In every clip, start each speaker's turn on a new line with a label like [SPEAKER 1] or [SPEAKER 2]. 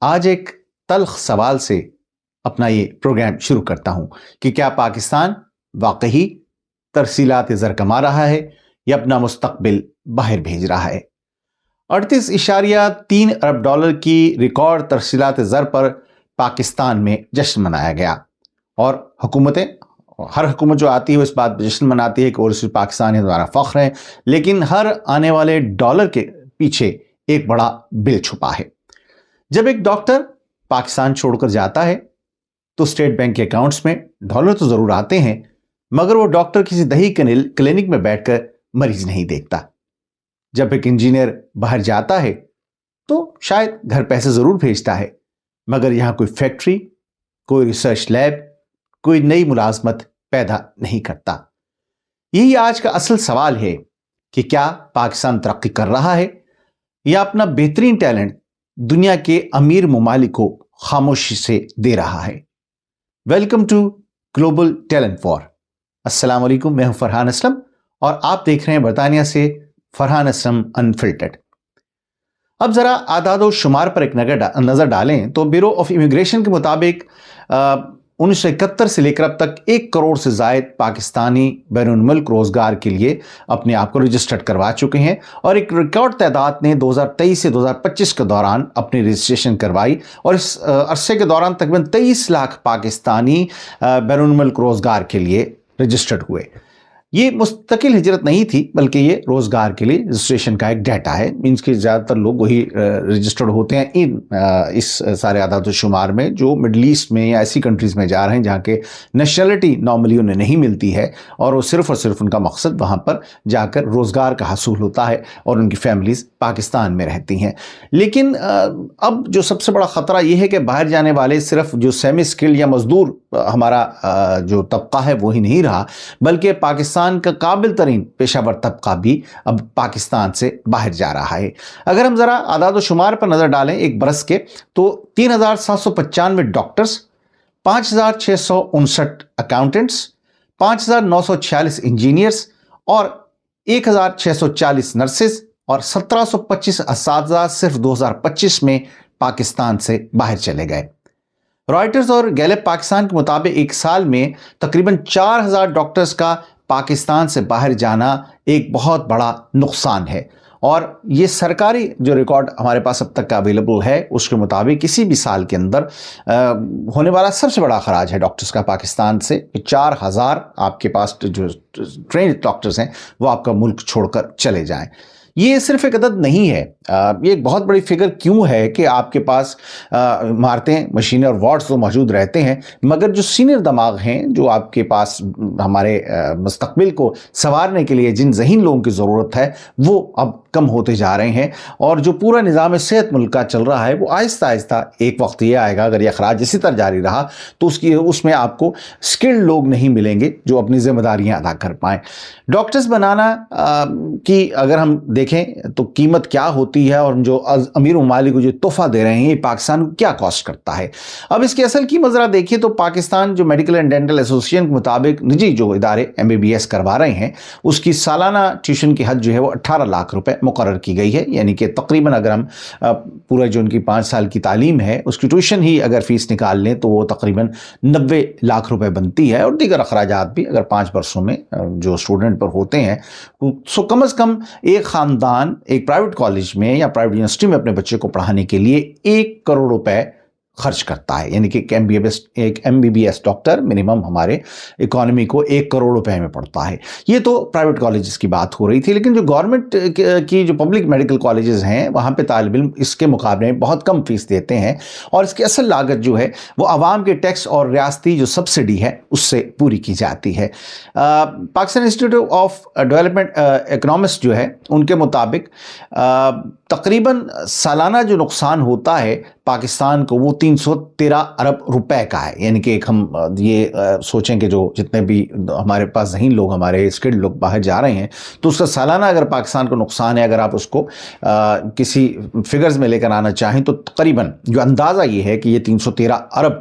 [SPEAKER 1] آج ایک تلخ سوال سے اپنا یہ پروگرام شروع کرتا ہوں کہ کیا پاکستان واقعی ترسیلات زر کما رہا ہے یا اپنا مستقبل باہر بھیج رہا ہے؟ 38.3 ارب ڈالر کی ریکارڈ ترسیلات زر پر پاکستان میں جشن منایا گیا، اور ہر حکومت جو آتی ہے وہ اس بات پر جشن مناتی ہے کہ اور صرف پاکستان ہمارا فخر ہے، لیکن ہر آنے والے ڈالر کے پیچھے ایک بڑا بل چھپا ہے۔ جب ایک ڈاکٹر پاکستان چھوڑ کر جاتا ہے تو اسٹیٹ بینک کے اکاؤنٹس میں ڈالر تو ضرور آتے ہیں، مگر وہ ڈاکٹر کسی دیہی کلینک میں بیٹھ کر مریض نہیں دیکھتا۔ جب ایک انجینئر باہر جاتا ہے تو شاید گھر پیسے ضرور بھیجتا ہے، مگر یہاں کوئی فیکٹری، کوئی ریسرچ لیب، کوئی نئی ملازمت پیدا نہیں کرتا۔ یہی آج کا اصل سوال ہے کہ کیا پاکستان ترقی کر رہا ہے یا اپنا بہترین ٹیلنٹ دنیا کے امیر ممالک کو خاموشی سے دے رہا ہے؟ ویلکم ٹو گلوبل ٹیلنٹ وار۔ السلام علیکم، میں ہوں فرحان اسلم اور آپ دیکھ رہے ہیں برطانیہ سے فرحان اسلم انفلٹرڈ۔ اب ذرا اعداد و شمار پر ایک نظر ڈالیں تو بیورو آف امیگریشن کے مطابق 1971 سے لے کر اب تک 1 کروڑ سے زائد پاکستانی بیرون ملک روزگار کے لیے اپنے آپ کو رجسٹرڈ کروا چکے ہیں، اور ایک ریکارڈ تعداد نے 2023 سے 2025 کے دوران اپنی رجسٹریشن کروائی، اور اس عرصے کے دوران تقریباً 23 لاکھ پاکستانی بیرون ملک روزگار کے لیے رجسٹرڈ ہوئے۔ یہ مستقل ہجرت نہیں تھی، بلکہ یہ روزگار کے لیے رجسٹریشن کا ایک ڈیٹا ہے، مینس کہ زیادہ تر لوگ وہی رجسٹرڈ ہوتے ہیں اس سارے اعداد و شمار میں جو مڈل ایسٹ میں یا ایسی کنٹریز میں جا رہے ہیں جہاں کے نیشنلٹی نارملی انہیں نہیں ملتی ہے، اور وہ صرف اور صرف ان کا مقصد وہاں پر جا کر روزگار کا حصول ہوتا ہے اور ان کی فیملیز پاکستان میں رہتی ہیں۔ لیکن اب جو سب سے بڑا خطرہ یہ ہے کہ باہر جانے والے صرف جو سیمی اسکل یا مزدور ہمارا جو طبقہ ہے وہی نہیں رہا، بلکہ پاکستان کا قابل ترین پیشہ ور طبقہ بھی اب پاکستان سے باہر جا رہا ہے۔ اگر ہم ذرا اعداد و شمار پر نظر ڈالیں ایک برس کے، تو 3795 ڈاکٹرز، 5659 اکاؤنٹنٹس، 5946 انجینئرز اور 1640 نرسز اور 1725 اساتذہ صرف 2025 میں پاکستان سے باہر چلے گئے۔ رائٹرز اور گیلپ پاکستان کے مطابق ایک سال میں تقریباً 4000 ڈاکٹرز کا پاکستان سے باہر جانا ایک بہت بڑا نقصان ہے، اور یہ سرکاری جو ریکارڈ ہمارے پاس اب تک کا اویلیبل ہے اس کے مطابق کسی بھی سال کے اندر ہونے والا سب سے بڑا اخراج ہے ڈاکٹرز کا پاکستان سے۔ 4000 آپ کے پاس جو ٹرینڈ ڈاکٹرز ہیں وہ آپ کا ملک چھوڑ کر چلے جائیں۔ یہ صرف ایک عدد نہیں ہے، یہ ایک بہت بڑی فگر کیوں ہے کہ آپ کے پاس عمارتیں، مشینیں اور وارڈز تو موجود رہتے ہیں، مگر جو سینئر دماغ ہیں، جو آپ کے پاس ہمارے مستقبل کو سنوارنے کے لیے جن ذہین لوگوں کی ضرورت ہے وہ اب کم ہوتے جا رہے ہیں، اور جو پورا نظام صحت ملک کا چل رہا ہے وہ آہستہ آہستہ ایک وقت یہ آئے گا، اگر یہ اخراج اسی طرح جاری رہا تو اس میں آپ کو اسکلڈ لوگ نہیں ملیں گے جو اپنی ذمہ داریاں ادا کر پائیں۔ ڈاکٹرز بنانا کی اگر ہم دیکھیں تو قیمت کیا ہوتی ہے، اور جو امیر ممالک کو جو تحفہ دے رہے ہیں یہ پاکستان کو کیا کاسٹ کرتا ہے۔ اب اس کی اصل قیمت ذرا دیکھیں تو پاکستان جو میڈیکل اینڈ ڈینٹل ایسوسی ایشن کے مطابق نجی جو ادارے MBBS کروا رہے ہیں اس کی سالانہ ٹیوشن کی حد جو ہے وہ 18 لاکھ روپے مقرر کی گئی ہے، یعنی کہ تقریباً اگر ہم پورا جو ان کی 5 سال کی تعلیم ہے اس کی ٹیوشن ہی اگر فیس نکال لیں تو وہ تقریباً 90 لاکھ روپے بنتی ہے، اور دیگر اخراجات بھی اگر 5 برسوں میں جو اسٹوڈنٹ پر ہوتے ہیں سو کم از کم ایک خاندان ایک پرائیویٹ کالج میں یا پرائیویٹ یونیورسٹی میں اپنے بچے کو پڑھانے کے لیے 1 کروڑ روپے خرچ کرتا ہے، یعنی کہ ایک MBBS ڈاکٹر منیمم ہمارے اکانومی کو 1 کروڑ روپے میں پڑتا ہے۔ یہ تو پرائیویٹ کالجز کی بات ہو رہی تھی، لیکن جو گورنمنٹ کی جو پبلک میڈیکل کالجز ہیں وہاں پہ طالب علم اس کے مقابلے میں بہت کم فیس دیتے ہیں، اور اس کی اصل لاگت جو ہے وہ عوام کے ٹیکس اور ریاستی جو سبسڈی ہے اس سے پوری کی جاتی ہے۔ Pakistan institute of development economist جو ہے ان کے مطابق تقریباً سالانہ جو نقصان ہوتا ہے پاکستان کو وہ 313 ارب روپے کا ہے، یعنی کہ ایک ہم یہ سوچیں کہ جو جتنے بھی ہمارے پاس ذہین لوگ ہمارے اسکلڈ لوگ باہر جا رہے ہیں تو اس کا سالانہ اگر پاکستان کو نقصان ہے، اگر آپ اس کو کسی فگرز میں لے کر آنا چاہیں تو تقریباً جو اندازہ یہ ہے کہ یہ 313 ارب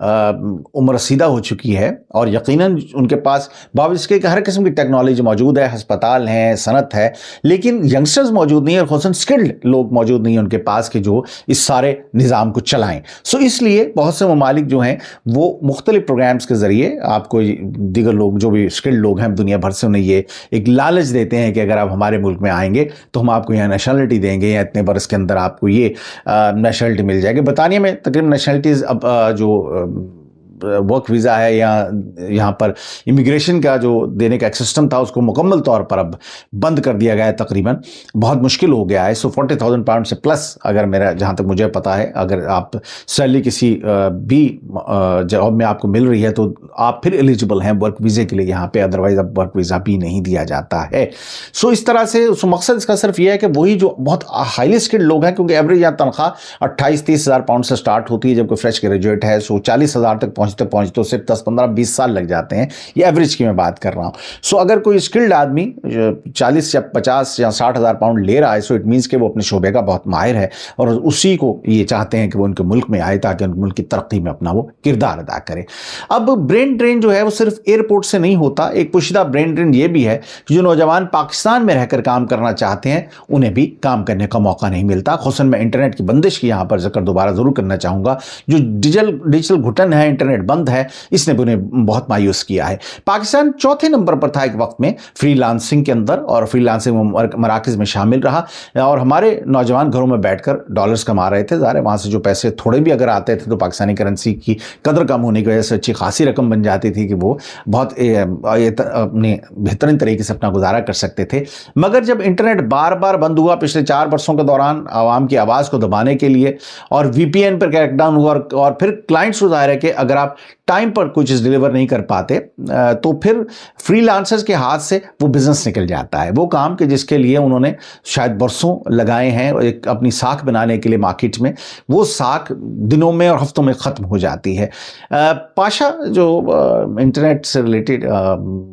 [SPEAKER 1] عمر رسیدہ ہو چکی ہے اور یقیناً ان کے پاس باوجود اس کے کہ ہر قسم کی ٹیکنالوجی موجود ہے، ہسپتال ہیں، صنعت ہے، لیکن ینگسٹرز موجود نہیں ہیں اور خصوصاً سکلڈ لوگ موجود نہیں ہیں ان کے پاس کہ جو اس سارے نظام کو چلائیں۔ سو اس لیے بہت سے ممالک جو ہیں وہ مختلف پروگرامز کے ذریعے آپ کو دیگر لوگ جو بھی سکلڈ لوگ ہیں دنیا بھر سے انہیں یہ ایک لالچ دیتے ہیں کہ اگر آپ ہمارے ملک میں آئیں گے تو ہم آپ کو یہاں نیشنلٹی دیں گے یا اتنے برس کے اندر آپ کو یہ نیشنلٹی مل جائے گی۔ برطانیہ میں تقریباً نیشنلٹیز اب جو ورک ویزا ہے یا یہاں پر امیگریشن کا جو دینے کا ایک سسٹم تھا اس کو مکمل طور پر اب بند کر دیا گیا ہے، تقریباً بہت مشکل ہو گیا ہے۔ سو 40,000 پاؤنڈ سے پلس اگر میرا جہاں تک مجھے پتا ہے اگر آپ سیلری کسی بھی جاب میں آپ کو مل رہی ہے تو آپ پھر ایلیجبل ہیں ورک ویزے کے لیے یہاں پہ، ادروائز اب ورک ویزا بھی نہیں دیا جاتا ہے۔ سو اس طرح سے مقصد اس کا صرف یہ ہے کہ وہی جو بہت ہائیلی اسکلڈ لوگ ہیں، کیونکہ ایوریج یہاں تنخواہ 28-30 ہزار پاؤنڈ سے سٹارٹ ہوتی ہے جب کوئی فریش گریجویٹ ہے، سو 40,000 تک پہنچتے تو صرف 10-15-20 سال لگ جاتے ہیں، یہ ایوریج کی میں بات کر رہا ہوں۔ سو اگر کوئی اسکلڈ آدمی 40 یا 50 یا 60 ہزار پاؤنڈ لے رہا ہے، سو اٹ مینس کہ وہ اپنے شعبے کا بہت ماہر ہے اور اسی کو یہ چاہتے ہیں کہ وہ ان کے ملک میں آئے تاکہ ان کے ملک کی ترقی میں اپنا وہ کردار ادا کرے۔ اب برین ڈرین جو ہے وہ صرف ایئرپورٹ سے نہیں ہوتا، ایک پوشیدہ برین ڈرین یہ بھی ہے کہ جو نوجوان پاکستان میں رہ کر کام کرنا چاہتے ہیں انہیں بھی کام کرنے کا موقع نہیں ملتا۔ خصوصاً میں انٹرنیٹ کی بندش کی یہاں پر ذکر دوبارہ ضرور کرنا چاہوں گا، جو ڈیجیٹل گھٹن ہے، انٹرنیٹ بند ہے، اس نے بھی انہیں بہت مایوس کیا ہے۔ پاکستان چوتھے نمبر پر تھا ایک وقت میں فری لانسنگ کے اندر اور فری لانسنگ مراکز میں شامل رہا، اور ہمارے نوجوان گھروں میں بیٹھ کر ڈالرز کما رہے تھے۔ ظاہر ہے وہاں سے جو پیسے تھوڑے بھی اگر آتے تھے تو پاکستانی کرنسی کی قدر کم ہونے کی وجہ سے اچھی خاصی رقم بن جاتی تھی کہ وہ بہت اپنے بہترین طریقے سے اپنا گزارا کر سکتے تھے۔ مگر جب انٹرنیٹ بار بار بند ہوا پچھلے 4 برسوں کے دوران عوام کی آواز کو دبانے کے لیے، اور وی پی این پر کریک ڈاؤن ہوا اور پھر کلائنٹس کو ظاہر ہے کہ اگر آپ ٹائم پر کوئی چیز ڈیلیور نہیں کر پاتے تو پھر فری لانسرز کے ہاتھ سے وہ بزنس نکل جاتا ہے، وہ کام کہ جس کے لیے انہوں نے شاید برسوں لگائے ہیں ایک اپنی ساکھ بنانے کے لیے مارکیٹ میں، وہ ساکھ دنوں میں اور ہفتوں میں ختم ہو جاتی ہے۔ پاشا جو انٹرنیٹ سے ریلیٹڈ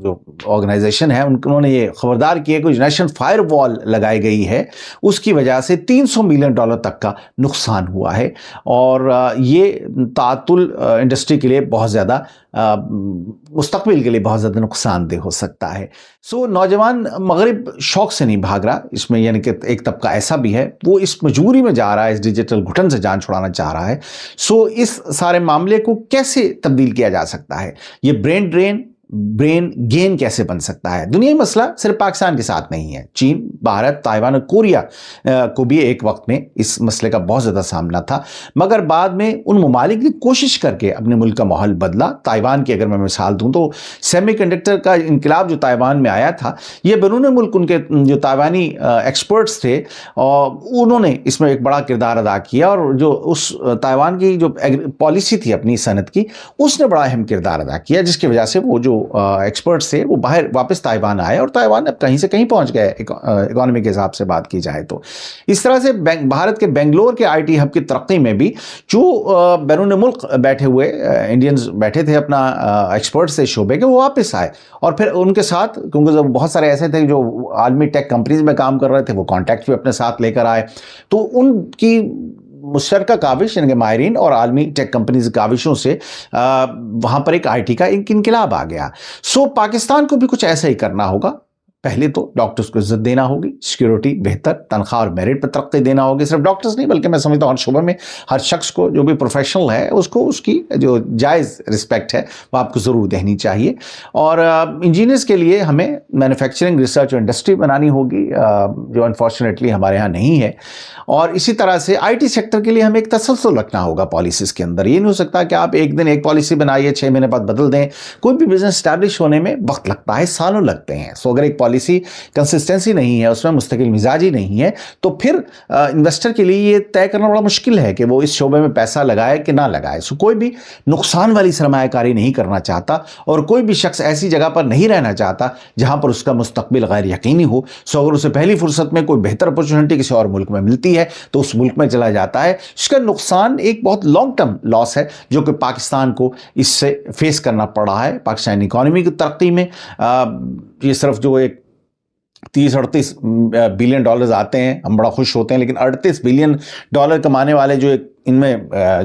[SPEAKER 1] جو آرگنائزیشن ہے انہوں نے یہ خبردار کیا کہ نیشنل فائر وال لگائی گئی ہے، اس کی وجہ سے $300 ملین تک کا نقصان ہوا ہے، اور یہ تعطل انڈسٹری کے لیے بہت زیادہ مستقبل کے لیے بہت زیادہ نقصان دہ ہو سکتا ہے۔ سو نوجوان مغرب شوق سے نہیں بھاگ رہا، اس میں یعنی کہ ایک طبقہ ایسا بھی ہے وہ اس مجبوری میں جا رہا ہے، اس ڈیجیٹل گھٹن سے جان چھڑانا چاہ رہا ہے۔ سو اس سارے معاملے کو کیسے تبدیل کیا جا سکتا ہے؟ یہ برین ڈرین، برین گین کیسے بن سکتا ہے؟ دنیائی مسئلہ صرف پاکستان کے ساتھ نہیں ہے، چین، بھارت، تائیوان اور کوریا کو بھی ایک وقت میں اس مسئلے کا بہت زیادہ سامنا تھا، مگر بعد میں ان ممالک نے کوشش کر کے اپنے ملک کا ماحول بدلا۔ تائیوان کی اگر میں مثال دوں تو سیمی کنڈکٹر کا انقلاب جو تائیوان میں آیا تھا، یہ بیرون ملک ان کے جو تائیوانی ایکسپرٹس تھے انہوں نے اس میں ایک بڑا کردار ادا کیا، اور جو اس تائیوان کی جو پالیسی تھی اپنی صنعت کی، اس نے بڑا اہم کردار ادا کیا، جس کی وجہ سے وہ جو ایکسپرٹس تھے وہ باہر واپس تائیوان آئے، اور تائیوان اب کہیں سے کہیں پہنچ گئے اکانومی کے حساب سے بات کی جائے تو۔ اس طرح سے بھارت کے بنگلور کے آئی ٹی ہب کی ترقی میں بھی جو بیرون ملک بیٹھے ہوئے انڈینز بیٹھے تھے اپنا ایکسپرٹس سے شعبے کے، وہ واپس آئے، اور پھر ان کے ساتھ کیونکہ بہت سارے ایسے تھے جو عالمی ٹیک کمپنیز میں کام کر رہے تھے، وہ کانٹیکٹ بھی اپنے ساتھ لے کر آئے، تو ان کی مشترکہ کاوش یعنی کہ ماہرین اور عالمی ٹیک کمپنیز کاوشوں سے وہاں پر ایک آئی ٹی کا ایک انقلاب آ گیا۔ سو پاکستان کو بھی کچھ ایسا ہی کرنا ہوگا۔ پہلے تو ڈاکٹرز کو عزت دینا ہوگی، سیکیورٹی بہتر، تنخواہ اور میرٹ پر ترقی دینا ہوگی، صرف ڈاکٹرز نہیں بلکہ میں سمجھتا ہوں ہر شعبے میں ہر شخص کو جو بھی پروفیشنل ہے اس کو اس کی جو جائز رسپیکٹ ہے وہ آپ کو ضرور دینی چاہیے۔ اور انجینئرز کے لیے ہمیں مینوفیکچرنگ ریسرچ اور انڈسٹری بنانی ہوگی جو انفارچونیٹلی ہمارے یہاں نہیں ہے، اور اسی طرح سے آئی ٹی سیکٹر کے لیے ہمیں ایک تسلسل رکھنا ہوگا پالیسیز کے اندر۔ یہ نہیں ہو سکتا کہ آپ ایک دن ایک پالیسی بنائیے 6 مہینے بعد بدل دیں، کوئی بھی بزنس اسٹیبلش ہونے میں وقت لگتا ہے، سالوں لگتے ہیں۔ سو اگر ایک پالیسی کنسسٹنسی نہیں ہے، اس میں مستقل مزاجی نہیں ہے، تو پھر انویسٹر کے لیے یہ طے کرنا بڑا مشکل ہے کہ وہ اس شعبے میں پیسہ لگائے کہ نہ لگائے۔ سو کوئی بھی نقصان والی سرمایہ کاری نہیں کرنا چاہتا، اور کوئی بھی شخص ایسی جگہ پر نہیں رہنا چاہتا جہاں پر اس کا مستقبل غیر یقینی ہو۔ سو اگر اسے پہلی فرصت میں کوئی بہتر اپرچونٹی کسی اور ملک میں ملتی ہے تو اس ملک میں چلا جاتا ہے۔ اس کا نقصان ایک بہت لانگ ٹرم لاس ہے جو کہ پاکستان کو اس سے فیس کرنا پڑ رہا ہے۔ پاکستانی اکانومی کی ترقی میں یہ صرف جو ایک 30-38 بلین ڈالرز آتے ہیں ہم بڑا خوش ہوتے ہیں، لیکن $38 بلین کمانے والے جو ایک ان میں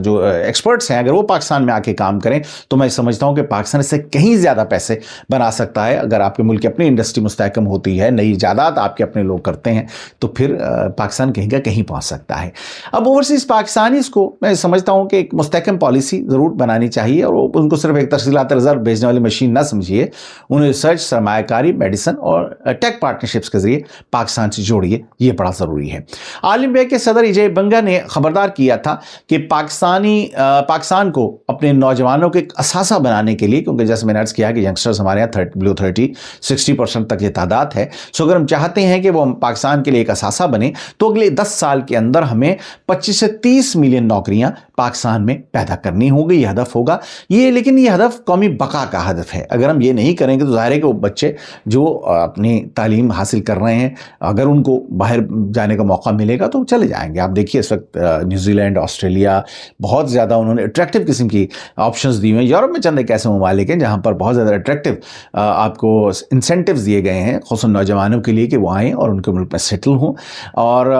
[SPEAKER 1] جو ایکسپرٹس ہیں اگر وہ پاکستان میں آ کے کام کریں تو میں سمجھتا ہوں کہ پاکستان اس سے کہیں زیادہ پیسے بنا سکتا ہے. اگر آپ کے ملک کی اپنی انڈسٹری مستحکم ہوتی ہے, نئی ایجادات آپ کے اپنے لوگ کرتے ہیں, تو پھر پاکستان کہیں کا کہیں پہنچ سکتا ہے. اب اوورسیز پاکستانیز کو میں سمجھتا ہوں کہ ایک مستحکم پالیسی ضرور بنانی چاہیے, اور ان کو صرف ایک ترسیلات ریزرو بھیجنے والی مشین نہ سمجھیے. انہیں ریسرچ, سرمایہ کاری, میڈیسن اور ٹیک پارٹنرشپس کے ذریعے پاکستان سے جوڑیے, یہ بڑا ضروری ہے. عالم بینک کے صدر اجے بنگا نے خبردار کیا تھا کہ پاکستان کو اپنے نوجوانوں کے ایک اثاثہ بنانے کے لیے, کیونکہ جیسے میں نے عرض کیا کہ ینگسٹرز ہمارے یہاں بلو 60% تک یہ تعداد ہے, سو اگر ہم چاہتے ہیں کہ وہ پاکستان کے لیے ایک اثاثہ بنے تو اگلے 10 سال کے اندر ہمیں 25 سے 30 ملین نوکریاں پاکستان میں پیدا کرنی ہوگی. یہ ہدف ہوگا لیکن یہ ہدف قومی بقا کا ہدف ہے. اگر ہم یہ نہیں کریں گے تو ظاہر ہے کہ وہ بچے جو اپنی تعلیم حاصل کر رہے ہیں, اگر ان کو باہر جانے کا موقع ملے گا تو چلے جائیں گے. آپ دیکھیے اس وقت نیوزی لینڈ, آسٹریلیا, بہت زیادہ انہوں نے اٹریکٹیو قسم کی آپشنز دی ہوئے ہیں. یورپ میں چند ایک ایسے ممالک ہیں جہاں پر بہت زیادہ اٹریکٹیو آپ کو انسینٹیوز دیے گئے ہیں, خصوصاً نوجوانوں کے لیے, کہ وہ آئیں اور ان کے ملک میں سیٹل ہوں. اور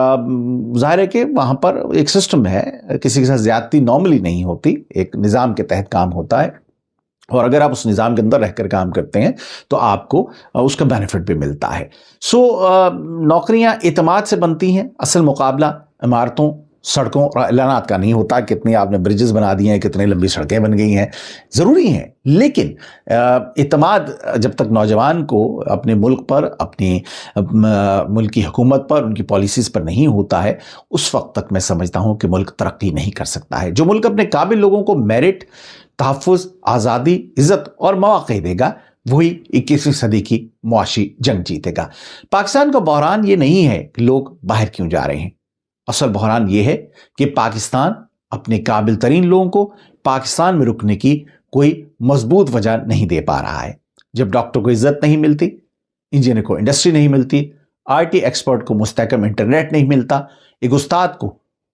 [SPEAKER 1] ظاہر ہے کہ وہاں پر ایک سسٹم ہے, کسی کے ساتھ زیادتی نارملی نہیں ہوتی, ایک نظام کے تحت کام ہوتا ہے, اور اگر آپ اس نظام کے اندر رہ کر کام کرتے ہیں تو آپ کو اس کا بینیفٹ بھی ملتا ہے. نوکریاں اعتماد سے بنتی ہیں, اصل مقابلہ عمارتوں, سڑکوں اور اعلانات کا نہیں ہوتا. کتنی آپ نے برجز بنا دی ہیں, کتنی لمبی سڑکیں بن گئی ہیں, ضروری ہیں, لیکن اعتماد جب تک نوجوان کو اپنے ملک پر, اپنی ملک کی حکومت پر, ان کی پالیسیز پر نہیں ہوتا ہے, اس وقت تک میں سمجھتا ہوں کہ ملک ترقی نہیں کر سکتا ہے. جو ملک اپنے قابل لوگوں کو میرٹ, تحفظ, آزادی, عزت اور مواقع دے گا, وہی 21ویں صدی کی معاشی جنگ جیتے گا. پاکستان کا بحران یہ نہیں ہے کہ لوگ باہر کیوں جا رہے ہیں, اصل بحران یہ ہے کہ پاکستان اپنے قابل ترین لوگوں کو پاکستان میں رکنے کی کوئی مضبوط وجہ نہیں دے پا رہا ہے. جب ڈاکٹر کو عزت نہیں ملتی, انجینئر کو انڈسٹری نہیں ملتی, IT ایکسپرٹ کو مستحکم انٹرنیٹ نہیں ملتا, ایک استاد کو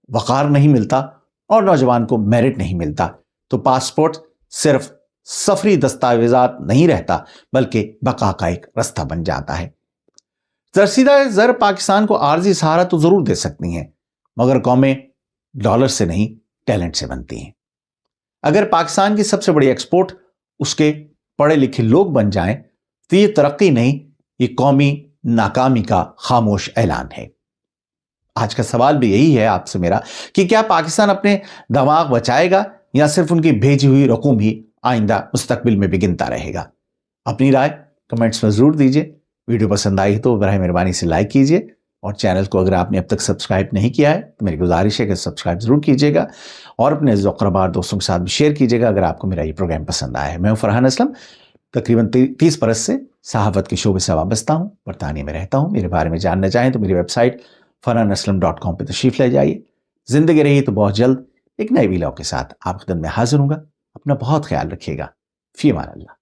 [SPEAKER 1] وقار نہیں ملتا, اور نوجوان کو میرٹ نہیں ملتا, تو پاسپورٹ صرف سفری دستاویزات نہیں رہتا بلکہ بقا کا ایک رستہ بن جاتا ہے. ترسیدہ زر پاکستان کو عارضی سہارا تو ضرور دے سکتی ہیں, مگر قومیں ڈالر سے نہیں ٹیلنٹ سے بنتی ہیں. اگر پاکستان کی سب سے بڑی ایکسپورٹ اس کے پڑھے لکھے لوگ بن جائیں تو یہ ترقی نہیں, یہ قومی ناکامی کا خاموش اعلان ہے. آج کا سوال بھی یہی ہے آپ سے میرا کہ کیا پاکستان اپنے دماغ بچائے گا یا صرف ان کی بھیجی ہوئی رقم ہی آئندہ مستقبل میں بھی گنتا رہے گا؟ اپنی رائے کمنٹس میں ضرور دیجیے. ویڈیو پسند آئی تو براہ مہربانی سے لائک کیجیے, اور چینل کو اگر آپ نے اب تک سبسکرائب نہیں کیا ہے تو میری گزارش ہے کہ سبسکرائب ضرور کیجیے گا, اور اپنے عزیز و اقربا دوستوں کے ساتھ بھی شیئر کیجیے گا اگر آپ کو میرا یہ پروگرام پسند آیا ہے. میں ہوں فرحان اسلم, تقریباً 30 برس سے صحافت کے شعبے سے وابستہ ہوں, برطانیہ میں رہتا ہوں. میرے بارے میں جاننا چاہیں تو میری ویب سائٹ farhanaslam.com پہ تشریف لے جائیے. زندگی رہی تو بہت جلد ایک نئے ویلاگ کے ساتھ آپ خدمت میں حاضر ہوں گا. اپنا بہت خیال رکھیے گا. فی امان اللہ.